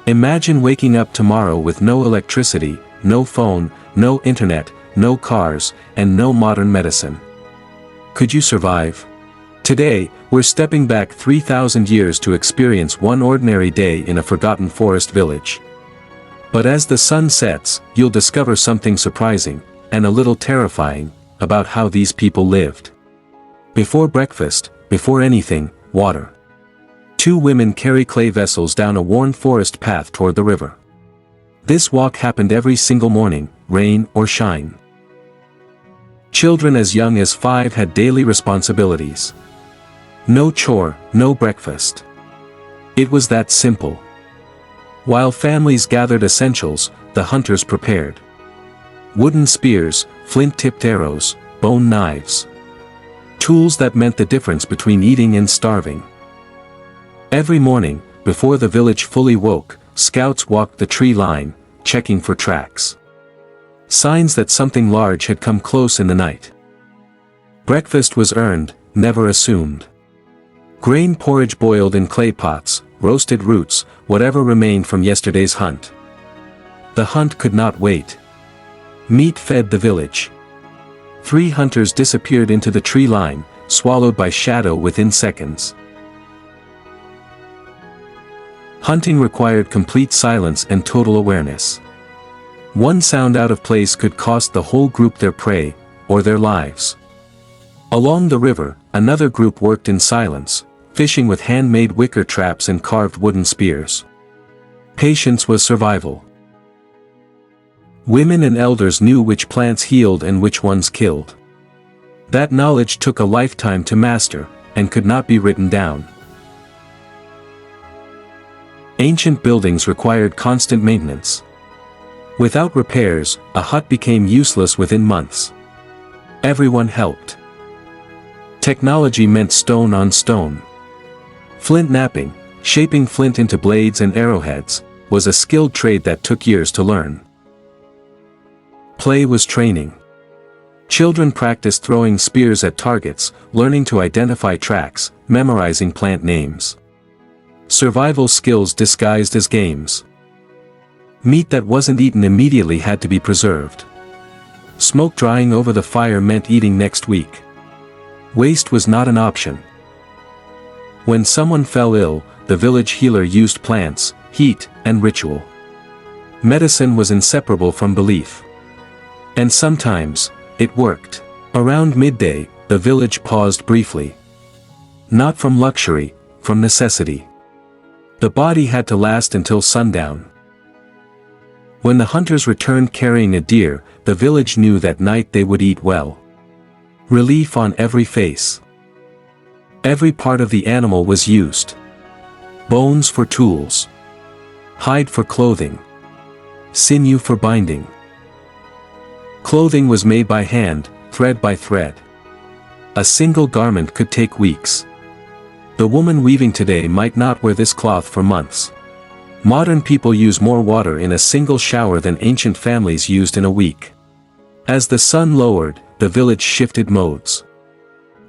Imagine waking up tomorrow with no electricity, no phone, no internet, no cars, and no modern medicine. Could you survive? Today, we're stepping back 3,000 years to experience one ordinary day in a forgotten forest village. But as the sun sets, you'll discover something surprising, and a little terrifying, about how these people lived. Before breakfast, before anything, water. Two women carry clay vessels down a worn forest path toward the river. This walk happened every single morning, rain or shine. Children as young as 5 had daily responsibilities. No chore, no breakfast. It was that simple. While families gathered essentials, the hunters prepared. Wooden spears, flint-tipped arrows, bone knives. Tools that meant the difference between eating and starving. Every morning, before the village fully woke, scouts walked the tree line, checking for tracks. Signs that something large had come close in the night. Breakfast was earned, never assumed. Grain porridge boiled in clay pots, roasted roots, whatever remained from yesterday's hunt. The hunt could not wait. Meat fed the village. 3 hunters disappeared into the tree line, swallowed by shadow within seconds. Hunting required complete silence and total awareness. One sound out of place could cost the whole group their prey, or their lives. Along the river, another group worked in silence, fishing with handmade wicker traps and carved wooden spears. Patience was survival. Women and elders knew which plants healed and which ones killed. That knowledge took a lifetime to master, and could not be written down. Ancient buildings required constant maintenance. Without repairs, a hut became useless within months. Everyone helped. Technology meant stone on stone. Flint knapping, shaping flint into blades and arrowheads, was a skilled trade that took years to learn. Play was training. Children practiced throwing spears at targets, learning to identify tracks, memorizing plant names. Survival skills disguised as games. Meat that wasn't eaten immediately had to be preserved. Smoke drying over the fire meant eating next week. Waste was not an option. When someone fell ill, the village healer used plants, heat, and ritual. Medicine was inseparable from belief. And sometimes, it worked. Around midday, the village paused briefly. Not from luxury, from necessity. The body had to last until sundown. When the hunters returned carrying a deer, the village knew that night they would eat well. Relief on every face. Every part of the animal was used. Bones for tools. Hide for clothing. Sinew for binding. Clothing was made by hand, thread by thread. A single garment could take weeks. The woman weaving today might not wear this cloth for months. Modern people use more water in a single shower than ancient families used in a week. As the sun lowered, the village shifted modes.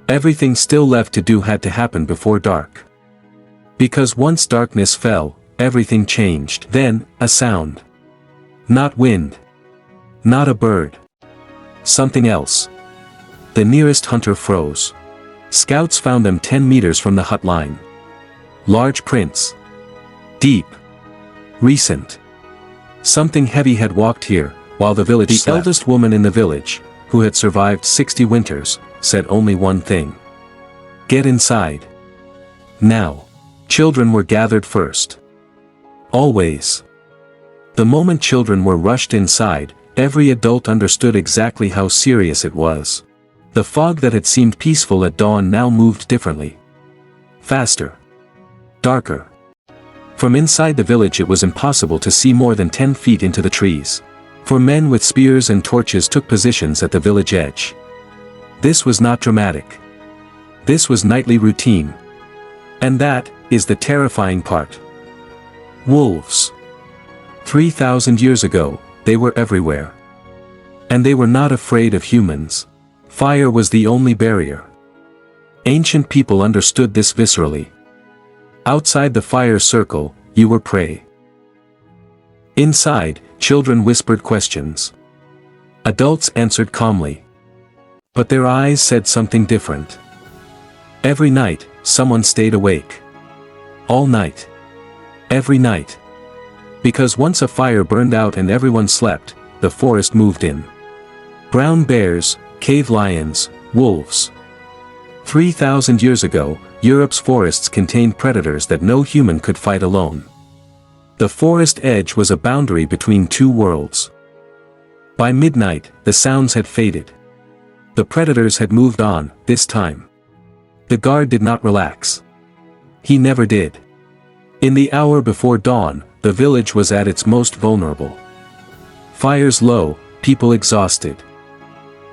Everything still left to do had to happen before dark. Because once darkness fell, everything changed. Then, a sound. Not wind. Not a bird. Something else. The nearest hunter froze. Scouts found them 10 meters from the hut line. Large prints. Deep. Recent. Something heavy had walked here, while the village slept. The eldest woman in the village, who had survived 60 winters, said only one thing. Get inside. Now. Children were gathered first. Always. The moment children were rushed inside, every adult understood exactly how serious it was. The fog that had seemed peaceful at dawn now moved differently. Faster. Darker. From inside the village it was impossible to see more than 10 feet into the trees. For men with spears and torches took positions at the village edge. This was not dramatic. This was nightly routine. And that is the terrifying part. Wolves. 3,000 years ago, they were everywhere. And they were not afraid of humans. Fire was the only barrier. Ancient people understood this viscerally. Outside the fire circle, you were prey. Inside, children whispered questions. Adults answered calmly. But their eyes said something different. Every night, someone stayed awake. All night. Every night. Because once a fire burned out and everyone slept, the forest moved in. Brown bears, cave lions, wolves. 3,000 years ago, Europe's forests contained predators that no human could fight alone. The forest edge was a boundary between two worlds. By midnight, the sounds had faded. The predators had moved on, this time. The guard did not relax. He never did. In the hour before dawn, the village was at its most vulnerable. Fires low, people exhausted.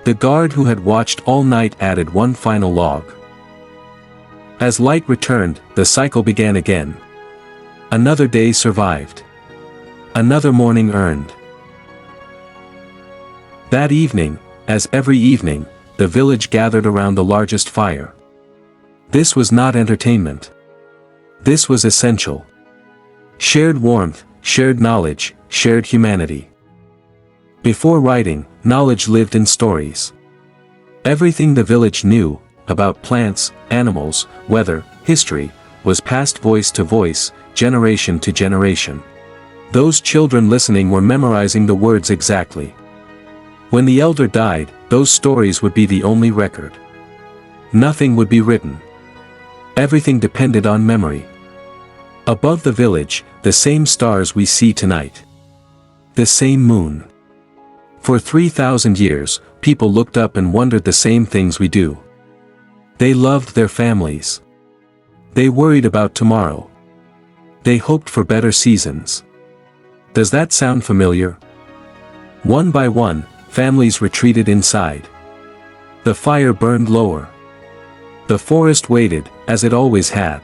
The guard who had watched all night added one final log. As light returned, the cycle began again. Another day survived. Another morning earned. That evening, as every evening, the village gathered around the largest fire. This was not entertainment. This was essential. Shared warmth, shared knowledge, shared humanity. Before writing, knowledge lived in stories. Everything the village knew, about plants, animals, weather, history, was passed voice to voice, generation to generation. Those children listening were memorizing the words exactly. When the elder died, those stories would be the only record. Nothing would be written. Everything depended on memory. Above the village, the same stars we see tonight. The same moon. For 3,000 years, people looked up and wondered the same things we do. They loved their families. They worried about tomorrow. They hoped for better seasons. Does that sound familiar? One by one, families retreated inside. The fire burned lower. The forest waited, as it always had.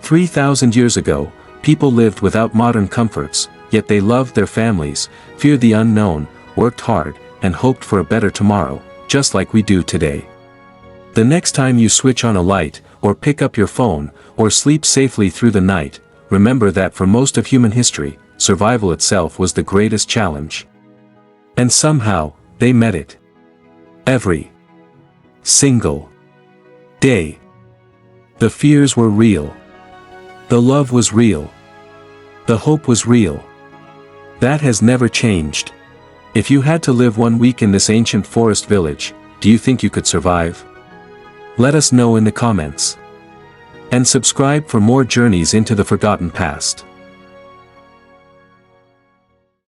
3,000 years ago, people lived without modern comforts, yet they loved their families, feared the unknown, worked hard, and hoped for a better tomorrow, just like we do today. The next time you switch on a light, or pick up your phone, or sleep safely through the night, remember that for most of human history, survival itself was the greatest challenge. And somehow, they met it. Every single day. The fears were real. The love was real. The hope was real. That has never changed. If you had to live 1 week in this ancient forest village, do you think you could survive? Let us know in the comments. And subscribe for more journeys into the forgotten past.